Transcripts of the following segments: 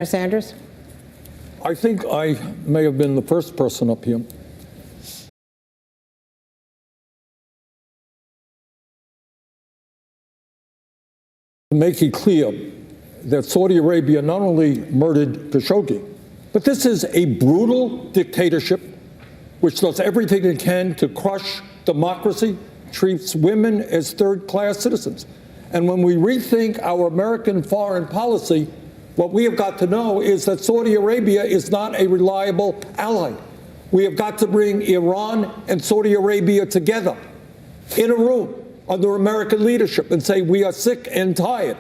Sanders? I think I may have been the first person up here to make it clear that Saudi Arabia not only murdered Khashoggi, but this is a brutal dictatorship which does everything it can to crush democracy, treats women as third-class citizens. And when we rethink our American foreign policy, what we have got to know is that Saudi Arabia is not a reliable ally. We have got to bring Iran and Saudi Arabia together in a room under American leadership and say we are sick and tired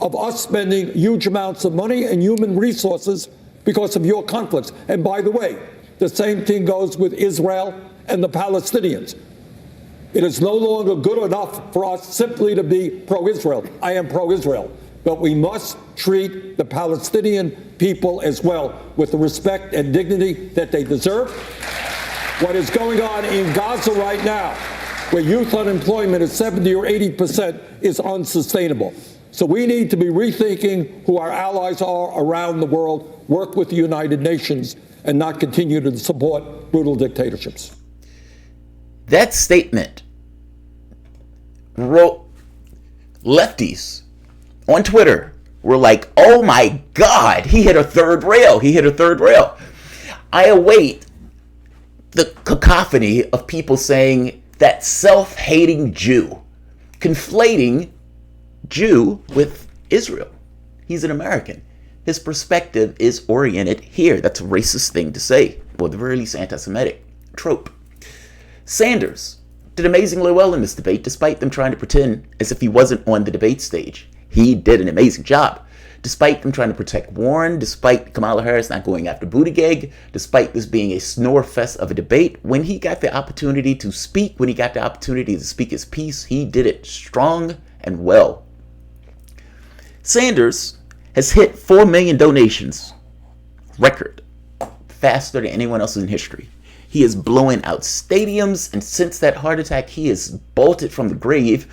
of us spending huge amounts of money and human resources because of your conflicts. And by the way, the same thing goes with Israel and the Palestinians. It is no longer good enough for us simply to be pro-Israel. I am pro-Israel. But we must treat the Palestinian people as well with the respect and dignity that they deserve. What is going on in Gaza right now, where youth unemployment is 70 or 80%, is unsustainable. So we need to be rethinking who our allies are around the world, work with the United Nations, and not continue to support brutal dictatorships. That statement wrote lefties on Twitter were like, oh my God, he hit a third rail. He hit a third rail. I await the cacophony of people saying that self-hating Jew, conflating Jew with Israel. He's an American. His perspective is oriented here. That's a racist thing to say, or at the very least anti-Semitic trope. Sanders did amazingly well in this debate, despite them trying to pretend as if he wasn't on the debate stage. He did an amazing job. Despite them trying to protect Warren, despite Kamala Harris not going after Buttigieg, despite this being a snore fest of a debate, when he got the opportunity to speak, when he got the opportunity to speak his piece, he did it strong and well. Sanders has hit 4 million donations, record, faster than anyone else in history. He is blowing out stadiums, and since that heart attack, he is bolted from the grave,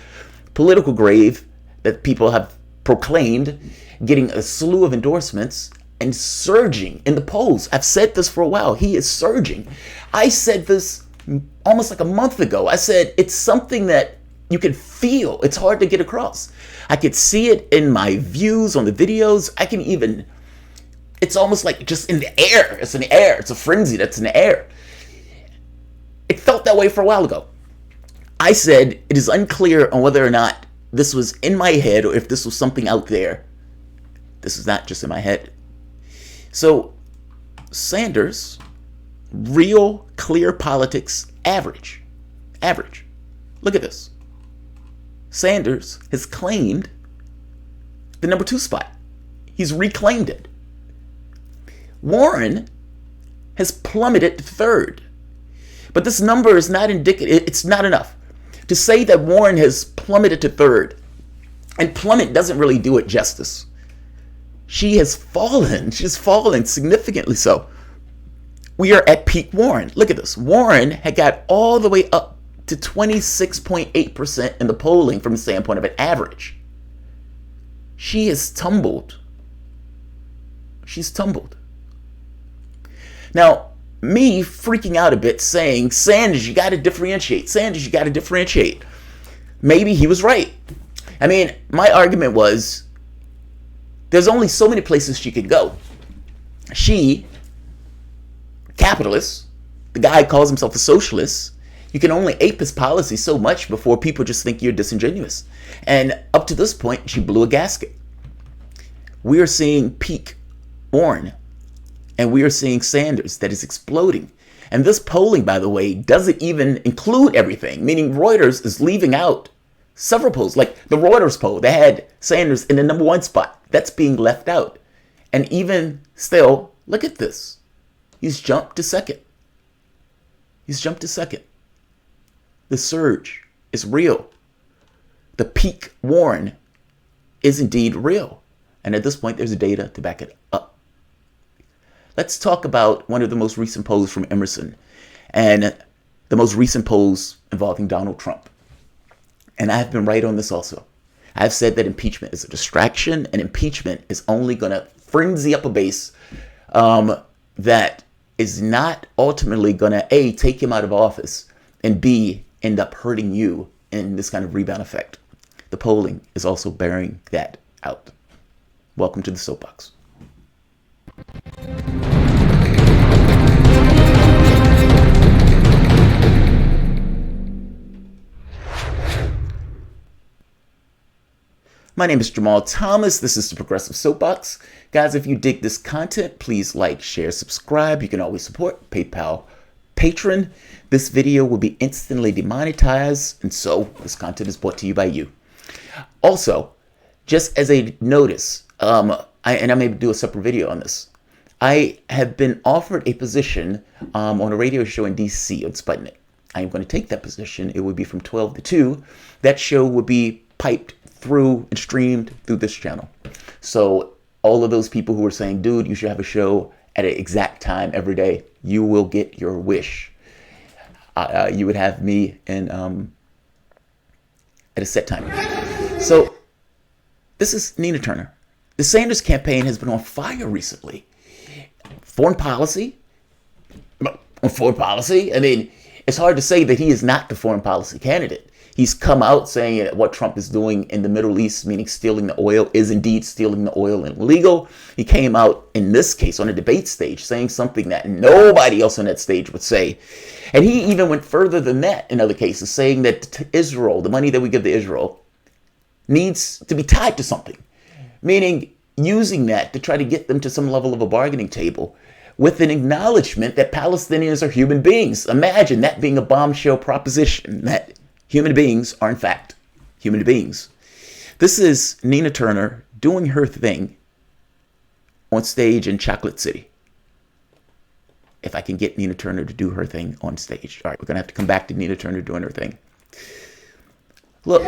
political grave, that people have proclaimed, getting a slew of endorsements and surging in the polls. I've said this for a while. He is surging. I said this almost like a month ago. I said it's something that you can feel. It's hard to get across. I could see it in my views on the videos. I can even, it's almost like just in the air. It's in the air. It's a frenzy that's in the air. It felt that way for a while ago. I said it is unclear on whether or not this was in my head or if this was something out there. This is not just in my head. So Sanders, real clear politics, average. Look at this. Sanders has claimed the number 2 spot. He's reclaimed it. Warren has plummeted to 3rd. But this number is not indicative. It's not enough to say that Warren has plummeted to 3rd. And plummet doesn't really do it justice. She has fallen. She's fallen significantly so. We are at peak Warren. Look at this. Warren had got all the way up to 26.8% in the polling from the standpoint of an average. She has tumbled. She's tumbled. Now, me freaking out a bit saying, Sanders, you got to differentiate. Sanders, you got to differentiate. Maybe he was right. I mean, my argument was there's only so many places she could go. She, capitalist, the guy calls himself a socialist, you can only ape his policy so much before people just think you're disingenuous. And up to this point, she blew a gasket. We are seeing peak Warren, and we are seeing Sanders that is exploding. And this polling, by the way, doesn't even include everything, meaning Reuters is leaving out several polls. Like the Reuters poll, they had Sanders in the number 1 spot. That's being left out. And even still, look at this. He's jumped to 2nd. He's jumped to 2nd. The surge is real. The peak Warren is indeed real. And at this point, there's data to back it up. Let's talk about one of the most recent polls from Emerson and the most recent polls involving Donald Trump. And I've been right on this also. I've said that impeachment is a distraction, and impeachment is only going to frenzy up a base that is not ultimately going to, A, take him out of office, and B, end up hurting you in this kind of rebound effect. The polling is also bearing that out. Welcome to the Soapbox. My name is Jamarl Thomas. This is the Progressive Soapbox. Guys, if you dig this content, please like, share, subscribe. You can always support PayPal Patron. This video will be instantly demonetized, and so this content is brought to you by you. Also, just as a notice, I may do a separate video on this. I have been offered a position on a radio show in DC on Sputnik. I am going to take that position. It would be from 12 to 2. That show would be piped through and streamed through this channel. So all of those people who are saying, dude, you should have a show at an exact time every day, you will get your wish. You would have me in at a set time. So this is Nina Turner. The Sanders campaign has been on fire recently. Foreign policy. I mean, it's hard to say that he is not the foreign policy candidate. He's come out saying that what Trump is doing in the Middle East, meaning stealing the oil, is indeed stealing the oil and illegal. He came out in this case on a debate stage saying something that nobody else on that stage would say. And he even went further than that in other cases, saying that Israel, the money that we give to Israel, needs to be tied to something. Meaning using that to try to get them to some level of a bargaining table with an acknowledgement that Palestinians are human beings. Imagine that being a bombshell proposition, that human beings are, in fact, human beings. This is Nina Turner doing her thing on stage in Chocolate City. If I can get Nina Turner to do her thing on stage. All right, we're going to have to come back to Nina Turner doing her thing. Look,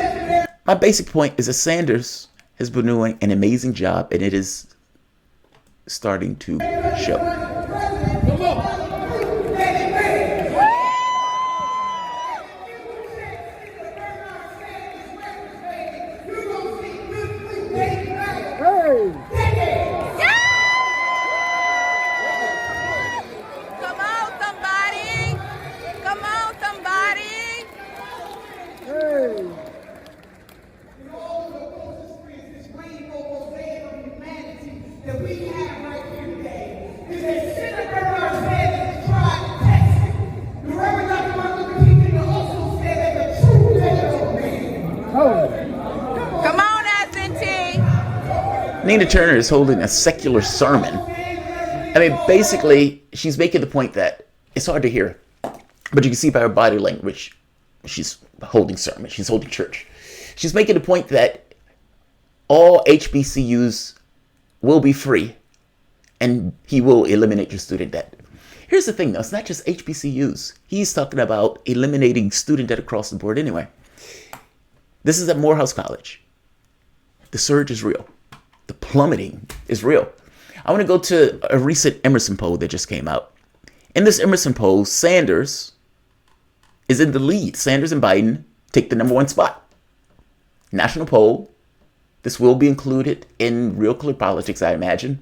my basic point is that Sanders has been doing an amazing job, and it is starting to show. Nina Turner is holding a secular sermon. I mean, basically, she's making the point that it's hard to hear, but you can see by her body language, she's holding sermon, she's holding church. She's making the point that all HBCUs will be free, and he will eliminate your student debt. Here's the thing, though. It's not just HBCUs. He's talking about eliminating student debt across the board anyway. This is at Morehouse College. The surge is real. The plummeting is real. I want to go to a recent Emerson poll that just came out. In this Emerson poll, Sanders is in the lead. Sanders and Biden take the number 1 spot. National poll. This will be included in Real Clear Politics, I imagine.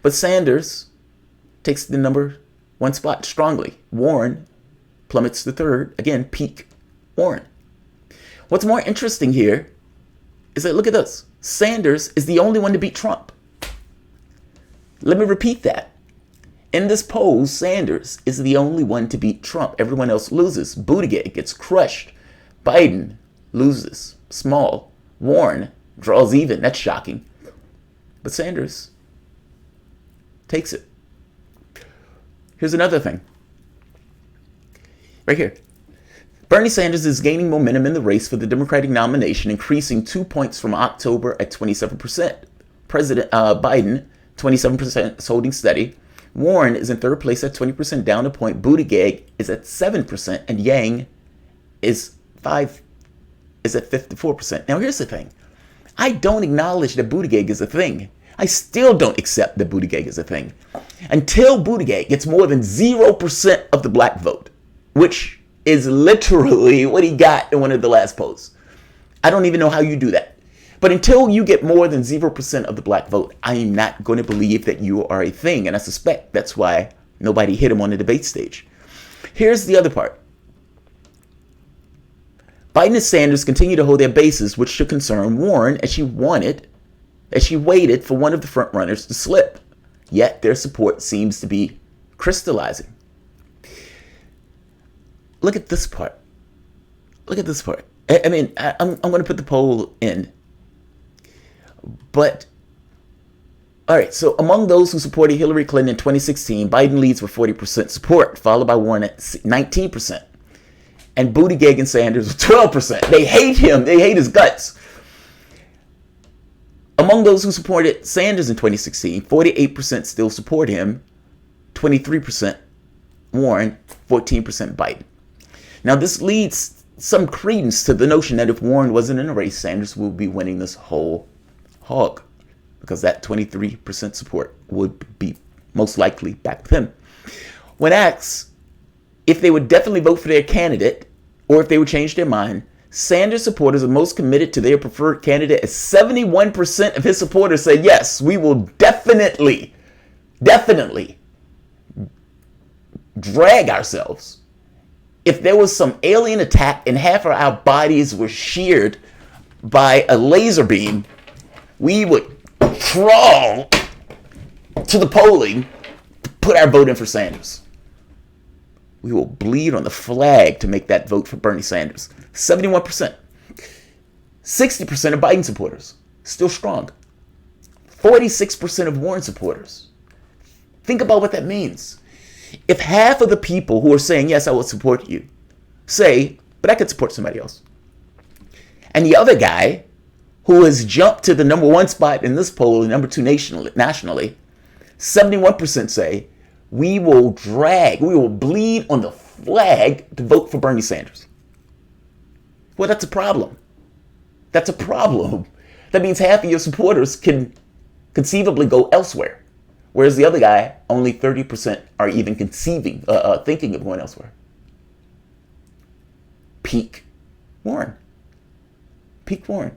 But Sanders takes the number 1 spot strongly. Warren plummets to 3rd. Again, peak Warren. What's more interesting here is that, look at this. Sanders is the only one to beat Trump. Let me repeat that. In this poll, Sanders is the only one to beat Trump. Everyone else loses. Buttigieg gets crushed. Biden loses. Small. Warren draws even. That's shocking. But Sanders takes it. Here's another thing. Right here. Bernie Sanders is gaining momentum in the race for the Democratic nomination, increasing 2 points from October at 27%. President Biden, 27%, is holding steady. Warren is in 3rd place at 20%, down a point. Buttigieg is at 7%, and Yang is at 54%. Now, here's the thing. I don't acknowledge that Buttigieg is a thing. I still don't accept that Buttigieg is a thing. Until Buttigieg gets more than 0% of the black vote, which is literally what he got in one of the last polls. I don't even know how you do that. But until you get more than 0% of the black vote, I am not going to believe that you are a thing. And I suspect that's why nobody hit him on the debate stage. Here's the other part. Biden and Sanders continue to hold their bases, which should concern Warren, as she waited for one of the frontrunners to slip. Yet their support seems to be crystallizing. Look at this part. Look at this part. I mean, I'm going to put the poll in. But, all right, so among those who supported Hillary Clinton in 2016, Biden leads with 40% support, followed by Warren at 19%. And Buttigieg and Sanders with 12%. They hate him. They hate his guts. Among those who supported Sanders in 2016, 48% still support him, 23% Warren, 14% Biden. Now, this leads some credence to the notion that if Warren wasn't in a race, Sanders would be winning this whole hog, because that 23% support would be most likely back with him. When asked if they would definitely vote for their candidate or if they would change their mind, Sanders supporters are most committed to their preferred candidate, as 71% of his supporters say, yes, we will definitely drag ourselves. If there was some alien attack and half of our bodies were sheared by a laser beam, we would crawl to the polling to put our vote in for Sanders. We will bleed on the flag to make that vote for Bernie Sanders. 71%. 60% of Biden supporters, still strong. 46% of Warren supporters. Think about what that means. If half of the people who are saying, yes, I will support you, say, but I could support somebody else, and the other guy who has jumped to the number one spot in this poll and number two nationally, 71% say, we will bleed on the flag to vote for Bernie Sanders. Well, that's a problem. That's a problem. That means half of your supporters can conceivably go elsewhere, whereas the other guy, only 30% are even thinking of going elsewhere. Peak Warren. Peak Warren.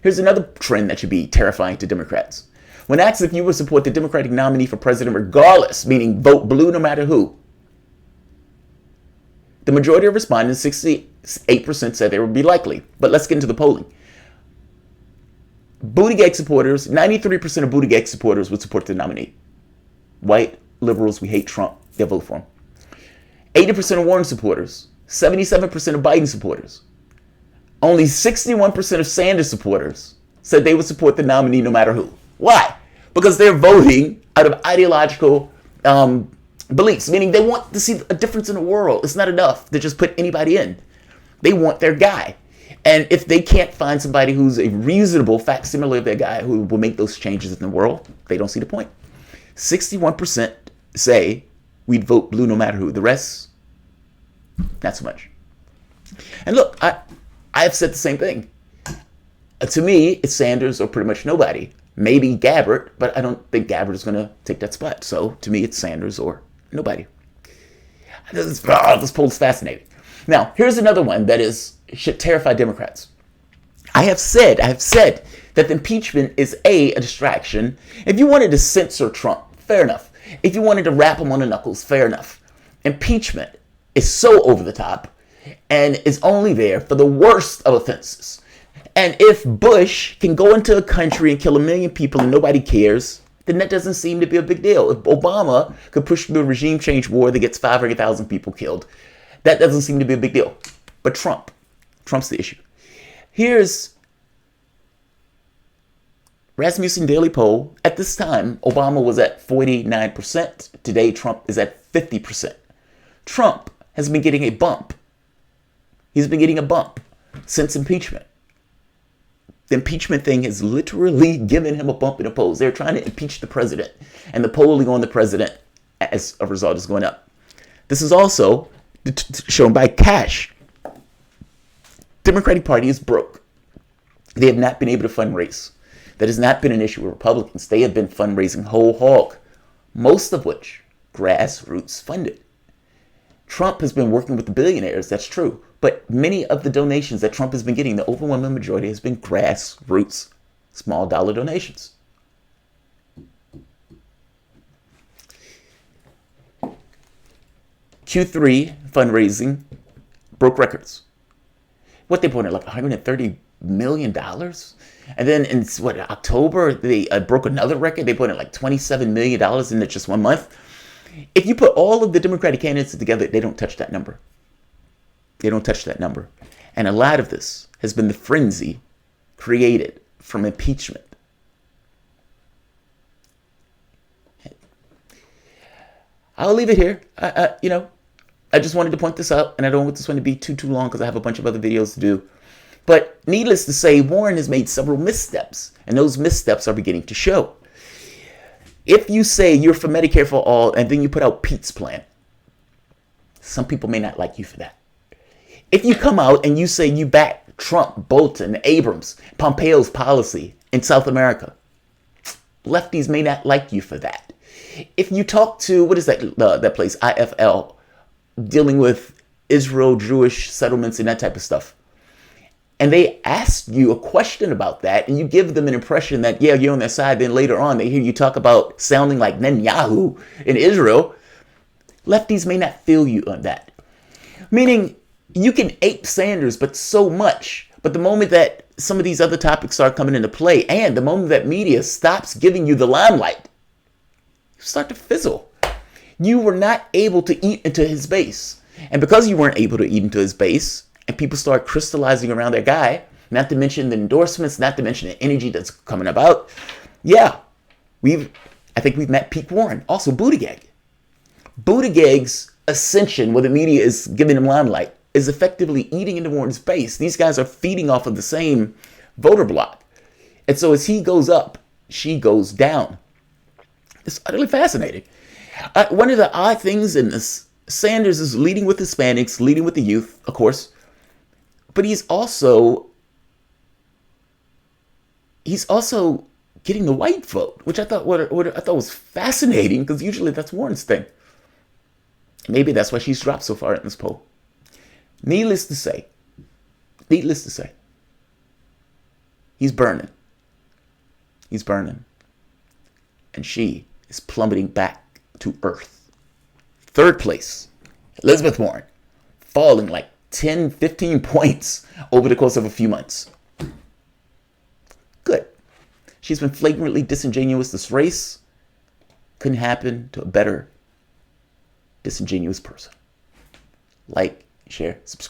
Here's another trend that should be terrifying to Democrats. When asked if you would support the Democratic nominee for president regardless, meaning vote blue no matter who, the majority of respondents, 68%, said they would be likely. But let's get into the polling. Buttigieg supporters, 93% of Buttigieg supporters would support the nominee. White liberals, we hate Trump, they'll vote for him. 80% of Warren supporters, 77% of Biden supporters. Only 61% of Sanders supporters said they would support the nominee no matter who. Why? Because they're voting out of ideological beliefs, meaning they want to see a difference in the world. It's not enough to just put anybody in. They want their guy. And if they can't find somebody who's a reasonable facsimile of their guy who will make those changes in the world, they don't see the point. 61% say we'd vote blue no matter who. The rest, not so much. And look, I've said the same thing. To me, it's Sanders or pretty much nobody. Maybe Gabbard, but I don't think Gabbard is going to take that spot. So to me, it's Sanders or nobody. This poll is fascinating. Now, here's another one that should terrify Democrats. I have said that the impeachment is a distraction. If you wanted to censor Trump, fair enough. If you wanted to rap him on the knuckles, fair enough. Impeachment is so over the top and is only there for the worst of offenses. And if Bush can go into a country and kill 1 million people and nobody cares, then that doesn't seem to be a big deal. If Obama could push through a regime change war that gets 500,000 people killed, that doesn't seem to be a big deal. But Trump's the issue. Here's Rasmussen Daily Poll. At this time, Obama was at 49%. Today, Trump is at 50%. Trump has been getting a bump. He's been getting a bump since impeachment. The impeachment thing has literally given him a bump in the polls. They're trying to impeach the president, and the polling on the president as a result is going up. This is also shown by cash. Democratic Party is broke. They have not been able to fundraise. That has not been an issue with Republicans. They have been fundraising whole hog, most of which grassroots funded. Trump has been working with the billionaires, that's true, But many of the donations that Trump has been getting, the overwhelming majority has been grassroots, small dollar donations. Q3 fundraising broke records. What they put in, like $130 million? And then in October, they broke another record. They put in like $27 million in just 1 month. If you put all of the Democratic candidates together, they don't touch that number. They don't touch that number. And a lot of this has been the frenzy created from impeachment. I'll leave it here. I just wanted to point this out, and I don't want this one to be too long because I have a bunch of other videos to do. But needless to say, Warren has made several missteps, and those missteps are beginning to show. If you say you're for Medicare for all, and then you put out Pete's plan, some people may not like you for that. If you come out and you say you back Trump, Bolton, Abrams, Pompeo's policy in South America, lefties may not like you for that. If you talk to, what is that place, IFL, dealing with Israel, Jewish settlements and that type of stuff, and they ask you a question about that, and you give them an impression that, yeah, you're on their side, then later on they hear you talk about sounding like Netanyahu in Israel, lefties may not feel you on that. Meaning, you can ape Sanders, but so much. But the moment that some of these other topics start coming into play, and the moment that media stops giving you the limelight, you start to fizzle. You were not able to eat into his base. And because you weren't able to eat into his base, and people start crystallizing around their guy, not to mention the endorsements, not to mention the energy that's coming about, yeah, I think we've met peak Warren. Also, Buttigieg. Buttigieg's ascension, where the media is giving him limelight, is effectively eating into Warren's base. These guys are feeding off of the same voter block. And so as he goes up, she goes down. It's utterly fascinating. One of the odd things in this, Sanders is leading with Hispanics, leading with the youth, of course, but he's also getting the white vote, which I thought was fascinating, because usually that's Warren's thing. Maybe that's why she's dropped so far in this poll. Needless to say, he's burning. He's burning. And she is plummeting back to earth. Third place, Elizabeth Warren, falling like 10, 15 points over the course of a few months. Good. She's been flagrantly disingenuous. This race couldn't happen to a better disingenuous person. Like, share, subscribe.